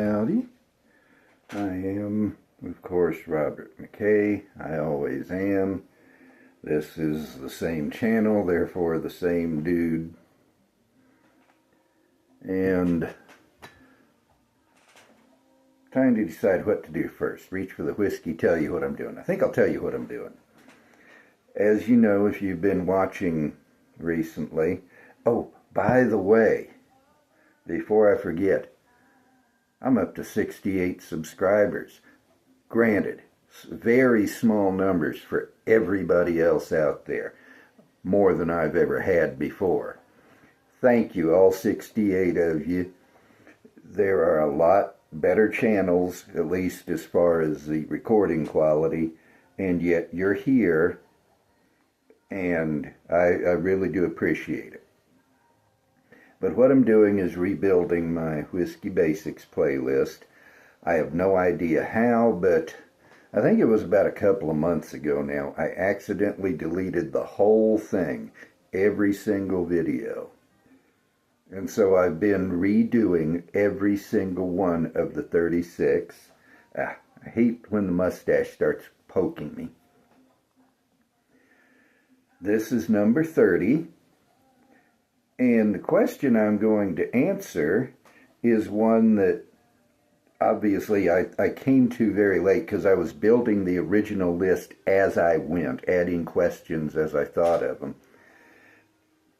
howdy. I am, of course, Robert McKay. I always am. This is the same channel, therefore the same dude. And trying to decide what to do first. Reach for the whiskey, tell you what I'm doing. I think I'll tell you what I'm doing. As you know, if you've been watching recently. Oh, by the way, before I forget, I'm up to 68 subscribers. Granted, very small numbers for everybody else out there. More than I've ever had before. Thank you, all 68 of you. There are a lot better channels, at least as far as the recording quality, and yet you're here, and I really do appreciate it. But what I'm doing is rebuilding my Whisky Basics playlist. I have no idea how, but I think it was about a couple of months ago now, I accidentally deleted the whole thing, every single video. And so I've been redoing every single one of the 36. I hate when the mustache starts poking me. This is number 30. And the question I'm going to answer is one that obviously I came to very late because I was building the original list as I went, adding questions as I thought of them.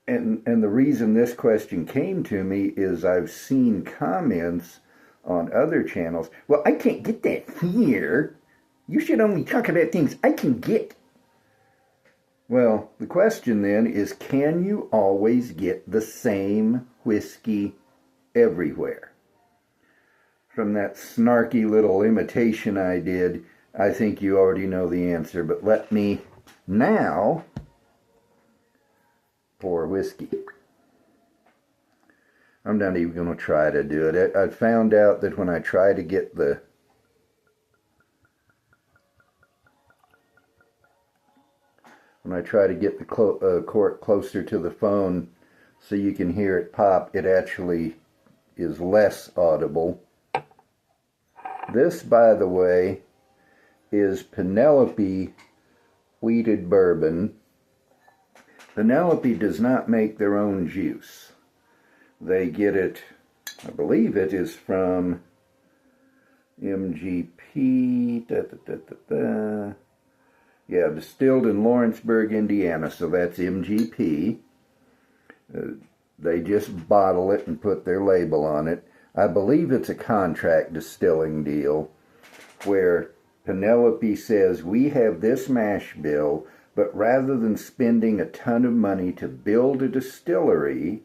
And the reason this question came to me is I've seen comments on other channels. Well, I can't get that here. You should only talk about things I can get. Well, the question then is, can you always get the same whiskey everywhere? From that snarky little imitation I did, I think you already know the answer, but let me now pour whiskey. I'm not even going to try to do it. I found out that when I try to get the cork closer to the phone so you can hear it pop, it actually is less audible. This, by the way, is Penelope wheated bourbon. Penelope does not make their own juice. They get it, I believe it is from MGP, yeah, distilled in Lawrenceburg, Indiana, so that's MGP. They just bottle it and put their label on it. I believe it's a contract distilling deal where Penelope says, we have this mash bill, but rather than spending a ton of money to build a distillery,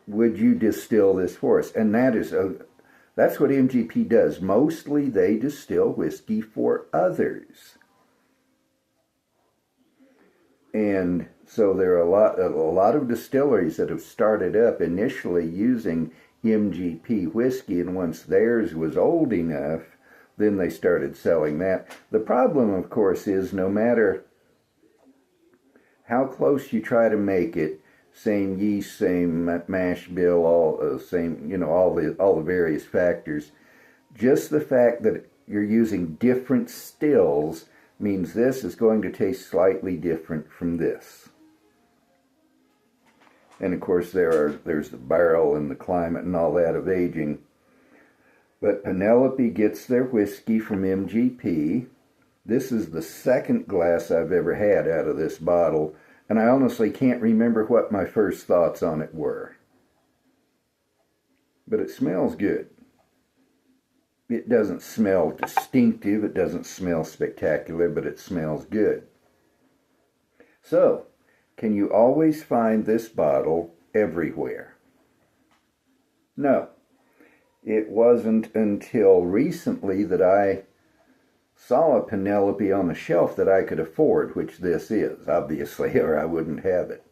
would you distill this for us? And that's what MGP does. Mostly they distill whiskey for others. And so there are a lot of distilleries that have started up initially using MGP whiskey, and once theirs was old enough, then they started selling that. The problem, of course, is no matter how close you try to make it, same yeast, same mash bill, all same, all the various factors, just the fact that you're using different stills means this is going to taste slightly different from this. And of course there's the barrel and the climate and all that of aging. But Penelope gets their whiskey from MGP. This is the second glass I've ever had out of this bottle, and I honestly can't remember what my first thoughts on it were. But it smells good. It doesn't smell distinctive, it doesn't smell spectacular, but it smells good. So, can you always find this bottle everywhere? No. It wasn't until recently that I saw a Penelope on the shelf that I could afford, which this is, obviously, or I wouldn't have it.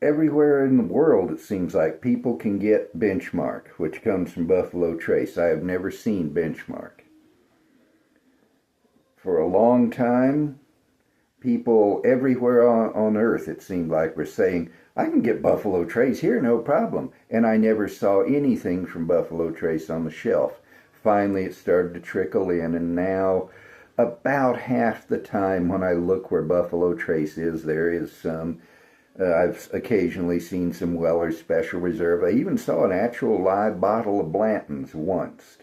Everywhere in the world, it seems like, people can get Benchmark, which comes from Buffalo Trace. I have never seen Benchmark. For a long time, people everywhere on earth, it seemed like, were saying, I can get Buffalo Trace here, no problem. And I never saw anything from Buffalo Trace on the shelf. Finally, it started to trickle in, and now about half the time when I look where Buffalo Trace is, there is some. I've occasionally seen some Weller's Special Reserve. I even saw an actual live bottle of Blanton's once.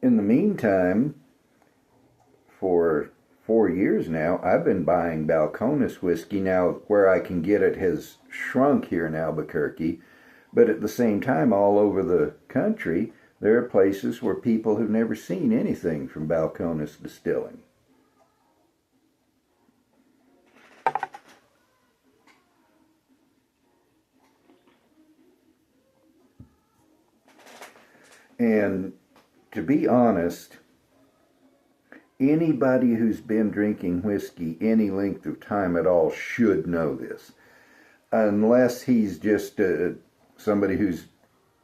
In the meantime, for 4 years now, I've been buying Balcones whiskey. Now, where I can get it has shrunk here in Albuquerque, but at the same time, all over the country, there are places where people have never seen anything from Balcones Distilling. And to be honest, anybody who's been drinking whiskey any length of time at all should know this. Unless he's just somebody who's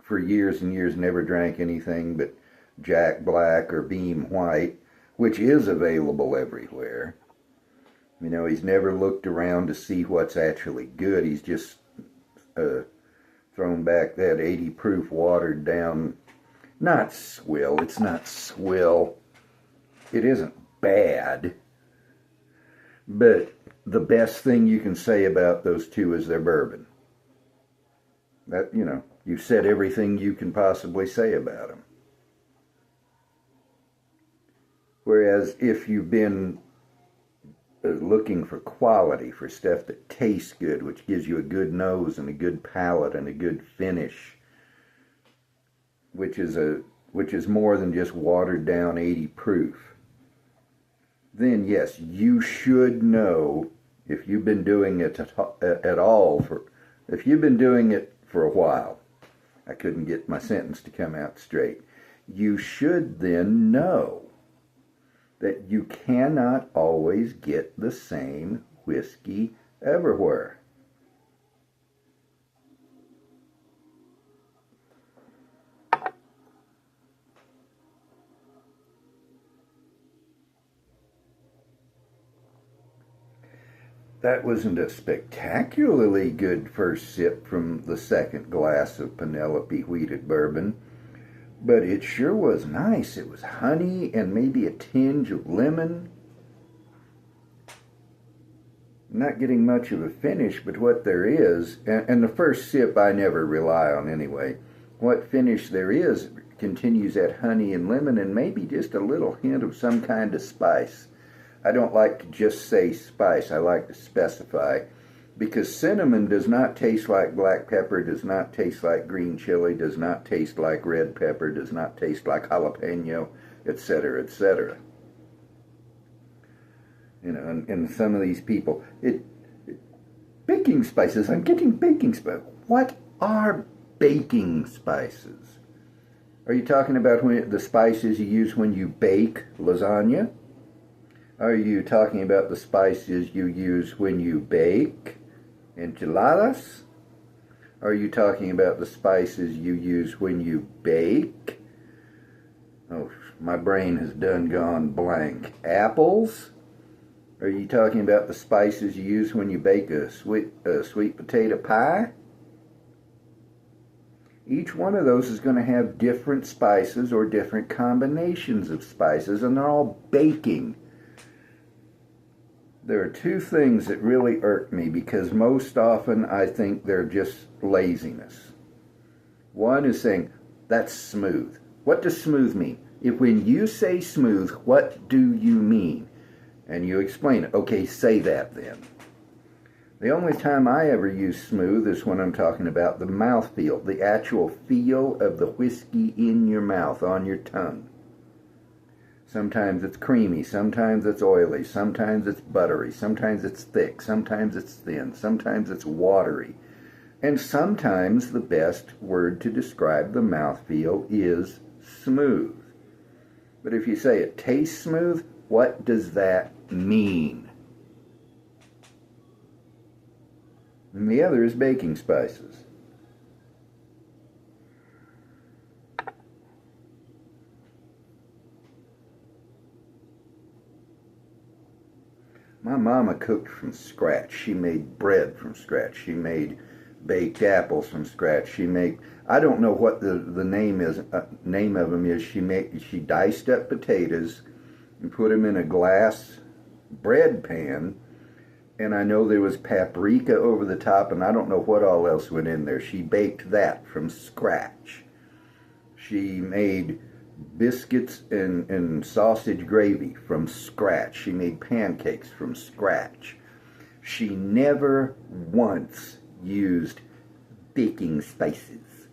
for years and years never drank anything but Jack Black or Beam White, which is available everywhere. You know, he's never looked around to see what's actually good. He's just thrown back that 80 proof watered down, not swill, it's not swill. It isn't bad. But the best thing you can say about those two is their bourbon. That, you know, you've said everything you can possibly say about them. Whereas if you've been looking for quality, for stuff that tastes good, which gives you a good nose and a good palate and a good finish, which is more than just watered down 80 proof, then yes, you should know, if you've been doing it at all, if you've been doing it for a while, I couldn't get my sentence to come out straight, you should then know that you cannot always get the same whiskey everywhere. That wasn't a spectacularly good first sip from the second glass of Penelope wheated bourbon, but it sure was nice. It was honey and maybe a tinge of lemon. Not getting much of a finish, but what there is, and the first sip I never rely on anyway, what finish there is continues that honey and lemon and maybe just a little hint of some kind of spice. I don't like to just say spice, I like to specify, because cinnamon does not taste like black pepper, does not taste like green chili, does not taste like red pepper, does not taste like jalapeno, etc., etc. You know, and some of these people, baking spices, I'm getting baking spices. What are baking spices? Are you talking about the spices you use when you bake lasagna? Are you talking about the spices you use when you bake enchiladas? Are you talking about the spices you use when you bake? Oh, my brain has gone blank. Apples? Are you talking about the spices you use when you bake a sweet potato pie? Each one of those is going to have different spices or different combinations of spices, and they're all baking. There are two things that really irk me because most often I think they're just laziness. One is saying, that's smooth. What does smooth mean? If when you say smooth, what do you mean? And you explain it. Okay, say that then. The only time I ever use smooth is when I'm talking about the mouthfeel, the actual feel of the whiskey in your mouth, on your tongue. Sometimes it's creamy, sometimes it's oily, sometimes it's buttery, sometimes it's thick, sometimes it's thin, sometimes it's watery. And sometimes the best word to describe the mouthfeel is smooth. But if you say it tastes smooth, what does that mean? And the other is baking spices. My mama cooked from scratch. She made bread from scratch. She made baked apples from scratch. I don't know what the name of them is. She diced up potatoes and put them in a glass bread pan, and I know there was paprika over the top, and I don't know what all else went in there. She baked that from scratch. She made biscuits and sausage gravy from scratch. She made pancakes from scratch. She never once used baking spices.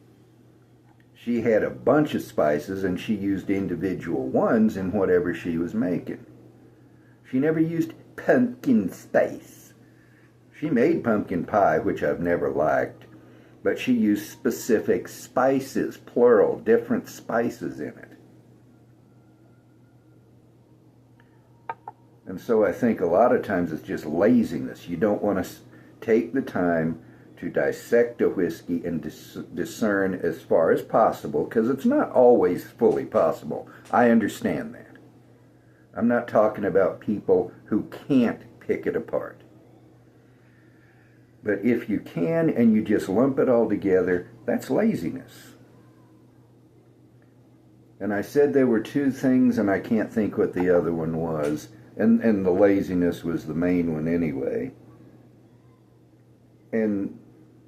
She had a bunch of spices and she used individual ones in whatever she was making. She never used pumpkin spice. She made pumpkin pie, which I've never liked, but she used specific spices, plural, different spices in it. And so I think a lot of times it's just laziness. You don't want to take the time to dissect a whiskey and discern as far as possible, because it's not always fully possible. I understand that. I'm not talking about people who can't pick it apart. But if you can and you just lump it all together, that's laziness. And I said there were two things, and I can't think what the other one was. And the laziness was the main one anyway. And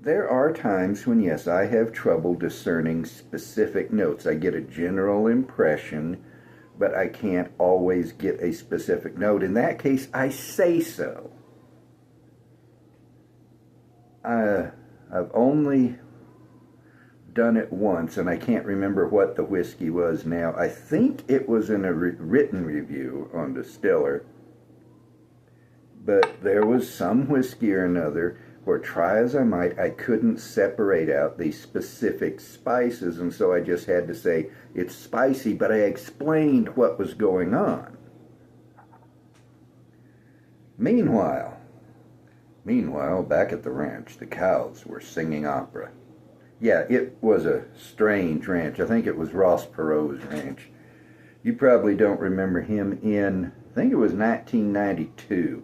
there are times when, yes, I have trouble discerning specific notes. I get a general impression, but I can't always get a specific note. In that case, I say so. I've only done it once, and I can't remember what the whiskey was now. I think it was in a written review on Distiller, but there was some whiskey or another where, try as I might, I couldn't separate out these specific spices, and so I just had to say, it's spicy, but I explained what was going on. Meanwhile, back at the ranch, the cows were singing opera. Yeah, it was a strange ranch. I think it was Ross Perot's ranch. You probably don't remember him in, I think it was 1992.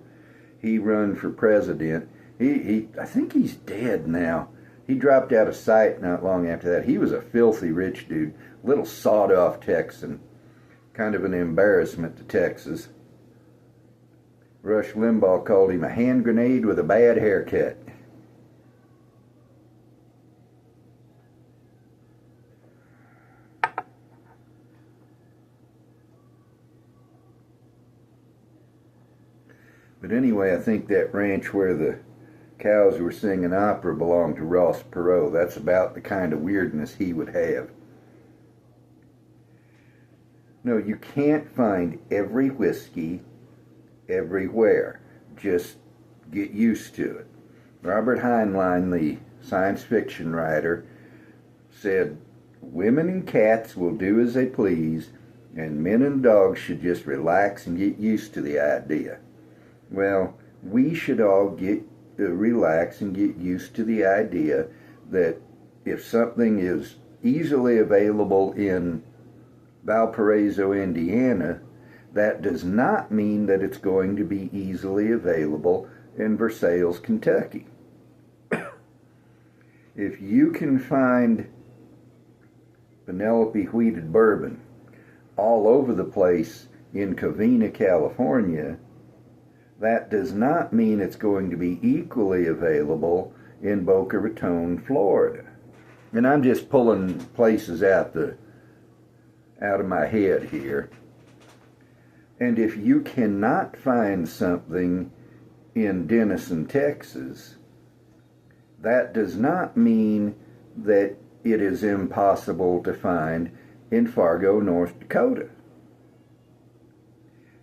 He run for president. I think he's dead now. He dropped out of sight not long after that. He was a filthy rich dude, little sawed-off Texan, kind of an embarrassment to Texas. Rush Limbaugh called him a hand grenade with a bad haircut. But anyway, I think that ranch where the cows were singing opera belonged to Ross Perot. That's about the kind of weirdness he would have. No, you can't find every whiskey everywhere. Just get used to it. Robert Heinlein, the science fiction writer, said, "Women and cats will do as they please, and men and dogs should just relax and get used to the idea." Well, we should all relax and get used to the idea that if something is easily available in Valparaiso, Indiana, that does not mean that it's going to be easily available in Versailles, Kentucky. If you can find Penelope wheated bourbon all over the place in Covina, California, that does not mean it's going to be equally available in Boca Raton, Florida. And I'm just pulling places out of my head here. And if you cannot find something in Denison, Texas, that does not mean that it is impossible to find in Fargo, North Dakota.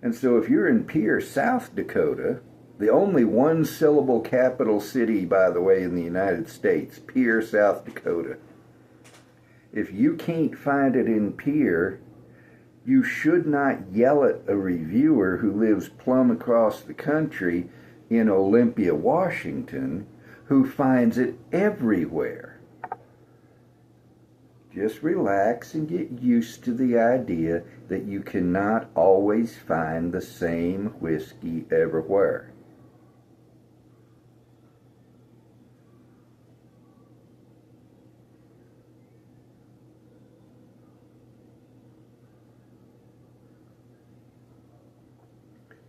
And so if you're in Pierre, South Dakota, the only one-syllable capital city, by the way, in the United States, Pierre, South Dakota, if you can't find it in Pierre, you should not yell at a reviewer who lives plumb across the country in Olympia, Washington, who finds it everywhere. Just relax and get used to the idea that you cannot always find the same whiskey everywhere.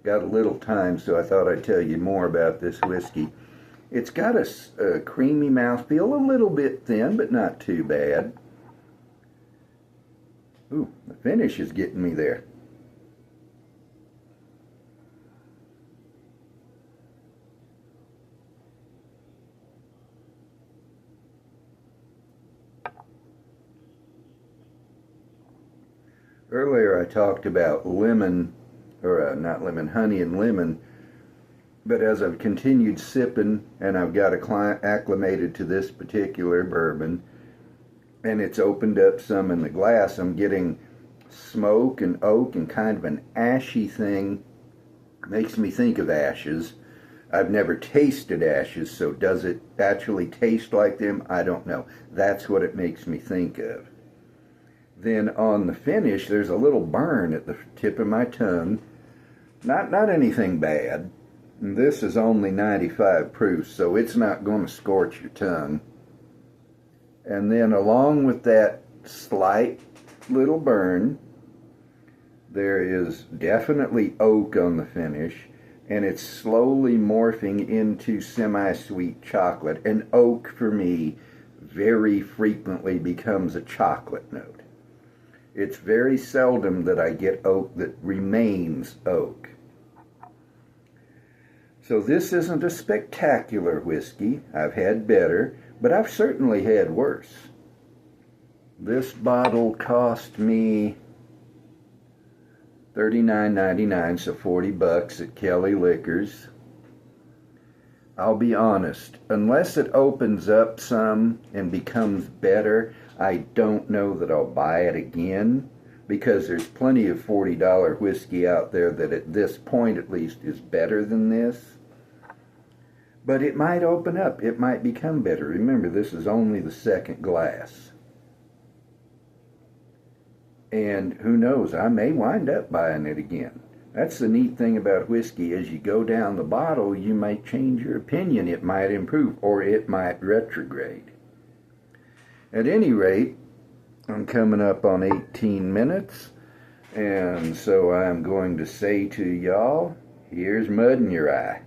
Got a little time, so I thought I'd tell you more about this whiskey. It's got a creamy mouthfeel, a little bit thin, but not too bad. Ooh, the finish is getting me there. Earlier I talked about lemon, or not lemon, honey and lemon, but as I've continued sipping and I've got acclimated to this particular bourbon, and it's opened up some in the glass, I'm getting smoke and oak and kind of an ashy thing. Makes me think of ashes. I've never tasted ashes, so does it actually taste like them? I don't know. That's what it makes me think of. Then on the finish, there's a little burn at the tip of my tongue. Not anything bad. This is only 95 proof, so it's not going to scorch your tongue. And then along with that slight little burn, there is definitely oak on the finish, and it's slowly morphing into semi-sweet chocolate. And oak, for me, very frequently becomes a chocolate note. It's very seldom that I get oak that remains oak. So this isn't a spectacular whiskey. I've had better, but I've certainly had worse. This bottle cost me $39.99, so $40 at Kelly Liquors. I'll be honest, unless it opens up some and becomes better, I don't know that I'll buy it again, because there's plenty of $40 whiskey out there that at this point at least is better than this. But it might open up, it might become better. Remember, this is only the second glass. And who knows, I may wind up buying it again. That's the neat thing about whiskey. As you go down the bottle, you might change your opinion. It might improve, or it might retrograde. At any rate, I'm coming up on 18 minutes, and so I'm going to say to y'all, here's mud in your eye.